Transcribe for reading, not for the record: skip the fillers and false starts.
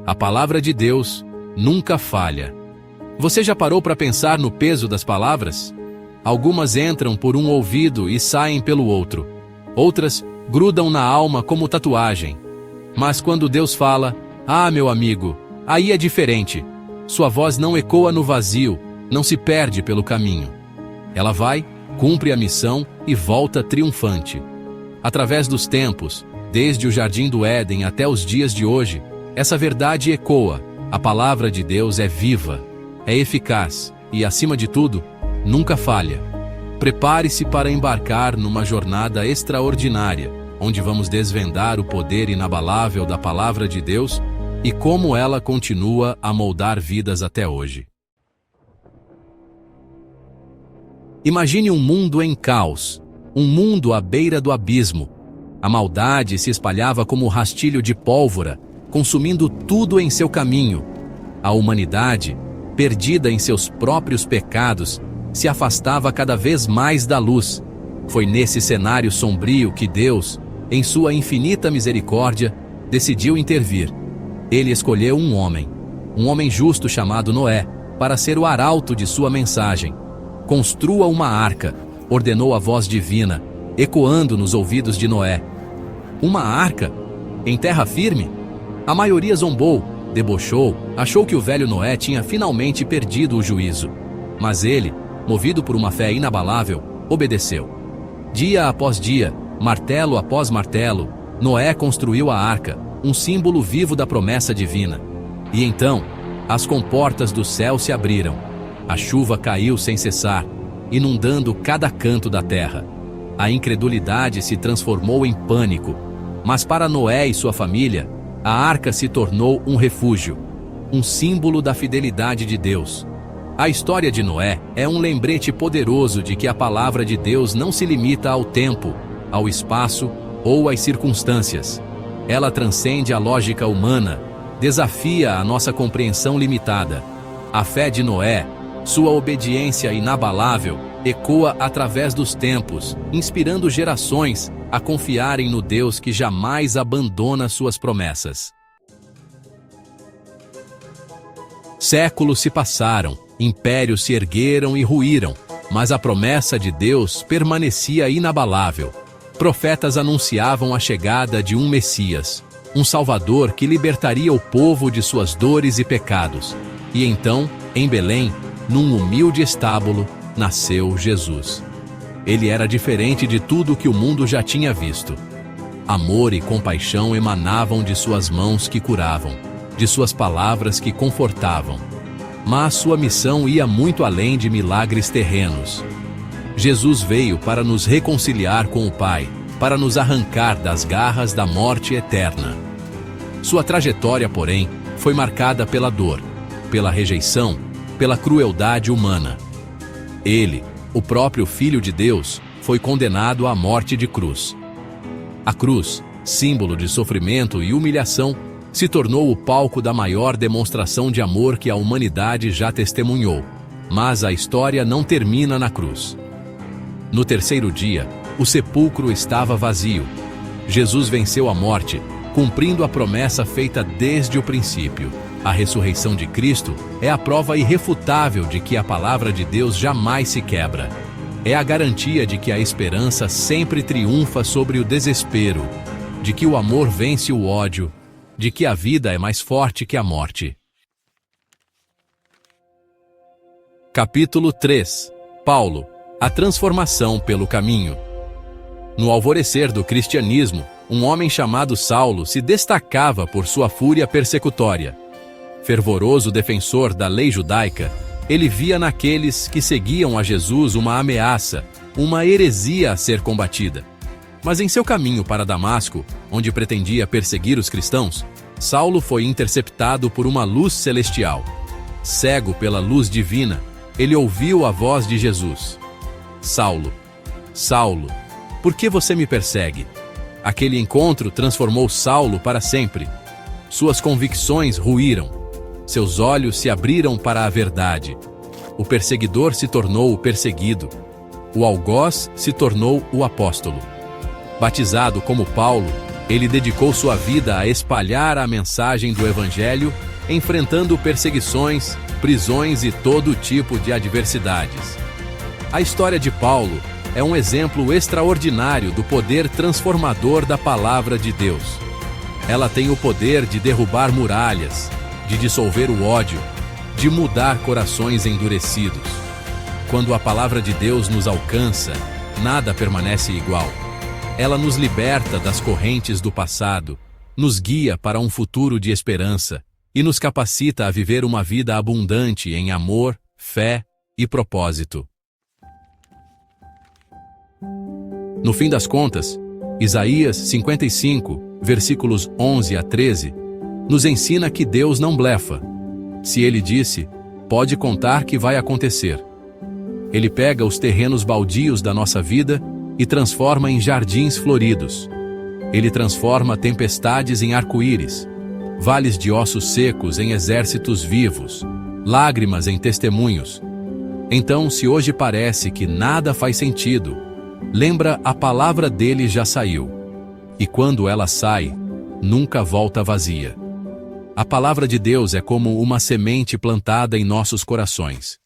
A palavra de Deus nunca falha. Você já parou para pensar no peso das palavras? Algumas entram por um ouvido e saem pelo outro. Outras grudam na alma como tatuagem. Mas quando Deus fala, meu amigo, aí é diferente. Sua voz não ecoa no vazio, não se perde pelo caminho. Ela vai, cumpre a missão e volta triunfante. Através dos tempos, desde o Jardim do Éden até os dias de hoje, essa verdade ecoa. A palavra de Deus é viva, é eficaz e, acima de tudo, nunca falha. Prepare-se para embarcar numa jornada extraordinária, onde vamos desvendar o poder inabalável da palavra de Deus e como ela continua a moldar vidas até hoje. Imagine um mundo em caos, um mundo à beira do abismo. A maldade se espalhava como rastilho de pólvora, consumindo tudo em seu caminho. A humanidade, perdida em seus próprios pecados, se afastava cada vez mais da luz. Foi nesse cenário sombrio que Deus, em sua infinita misericórdia, decidiu intervir. Ele escolheu um homem justo chamado Noé, para ser o arauto de sua mensagem. Construa uma arca, ordenou a voz divina, ecoando nos ouvidos de Noé. Uma arca? Em terra firme? A maioria zombou, debochou, achou que o velho Noé tinha finalmente perdido o juízo. Mas ele, movido por uma fé inabalável, obedeceu. Dia após dia, martelo após martelo, Noé construiu a arca, um símbolo vivo da promessa divina. E então, as comportas do céu se abriram. A chuva caiu sem cessar, inundando cada canto da terra. A incredulidade se transformou em pânico. Mas para Noé e sua família, a arca se tornou um refúgio, um símbolo da fidelidade de Deus. A história de Noé é um lembrete poderoso de que a palavra de Deus não se limita ao tempo, ao espaço ou às circunstâncias. Ela transcende a lógica humana, desafia a nossa compreensão limitada. A fé de Noé, sua obediência inabalável, ecoa através dos tempos, inspirando gerações a confiarem no Deus que jamais abandona suas promessas. Séculos se passaram, impérios se ergueram e ruíram, mas a promessa de Deus permanecia inabalável. Profetas anunciavam a chegada de um Messias, um Salvador que libertaria o povo de suas dores e pecados. E então, em Belém, num humilde estábulo, nasceu Jesus. Ele era diferente de tudo que o mundo já tinha visto. Amor e compaixão emanavam de suas mãos que curavam, de suas palavras que confortavam. Mas sua missão ia muito além de milagres terrenos. Jesus veio para nos reconciliar com o Pai, para nos arrancar das garras da morte eterna. Sua trajetória, porém, foi marcada pela dor, pela rejeição, pela crueldade humana. Ele, o próprio Filho de Deus, foi condenado à morte de cruz. A cruz, símbolo de sofrimento e humilhação, se tornou o palco da maior demonstração de amor que a humanidade já testemunhou. Mas a história não termina na cruz. No terceiro dia, o sepulcro estava vazio. Jesus venceu a morte, cumprindo a promessa feita desde o princípio. A ressurreição de Cristo é a prova irrefutável de que a palavra de Deus jamais se quebra. É a garantia de que a esperança sempre triunfa sobre o desespero, de que o amor vence o ódio, de que a vida é mais forte que a morte. Capítulo 3. Paulo, a transformação pelo caminho. No alvorecer do cristianismo, um homem chamado Saulo se destacava por sua fúria persecutória. Fervoroso defensor da lei judaica, ele via naqueles que seguiam a Jesus uma ameaça, uma heresia a ser combatida. Mas em seu caminho para Damasco, onde pretendia perseguir os cristãos, Saulo foi interceptado por uma luz celestial. Cego pela luz divina, ele ouviu a voz de Jesus. Saulo, Saulo, por que você me persegue? Aquele encontro transformou Saulo para sempre. Suas convicções ruíram. Seus olhos se abriram para a verdade. O perseguidor se tornou o perseguido. O algoz se tornou o apóstolo. Batizado como Paulo, Ele dedicou sua vida a espalhar a mensagem do Evangelho, enfrentando perseguições, prisões e todo tipo de adversidades. A história de Paulo é um exemplo extraordinário do poder transformador da palavra de Deus. Ela tem o poder de derrubar muralhas, de dissolver o ódio, de mudar corações endurecidos. Quando a palavra de Deus nos alcança, nada permanece igual. Ela nos liberta das correntes do passado, nos guia para um futuro de esperança e nos capacita a viver uma vida abundante em amor, fé e propósito. No fim das contas, Isaías 55, versículos 11 a 13, nos ensina que Deus não blefa. Se Ele disse, pode contar que vai acontecer. Ele pega os terrenos baldios da nossa vida e transforma em jardins floridos. Ele transforma tempestades em arco-íris, vales de ossos secos em exércitos vivos, lágrimas em testemunhos. Então, se hoje parece que nada faz sentido, lembra, a palavra dele já saiu. E quando ela sai, nunca volta vazia. A palavra de Deus é como uma semente plantada em nossos corações.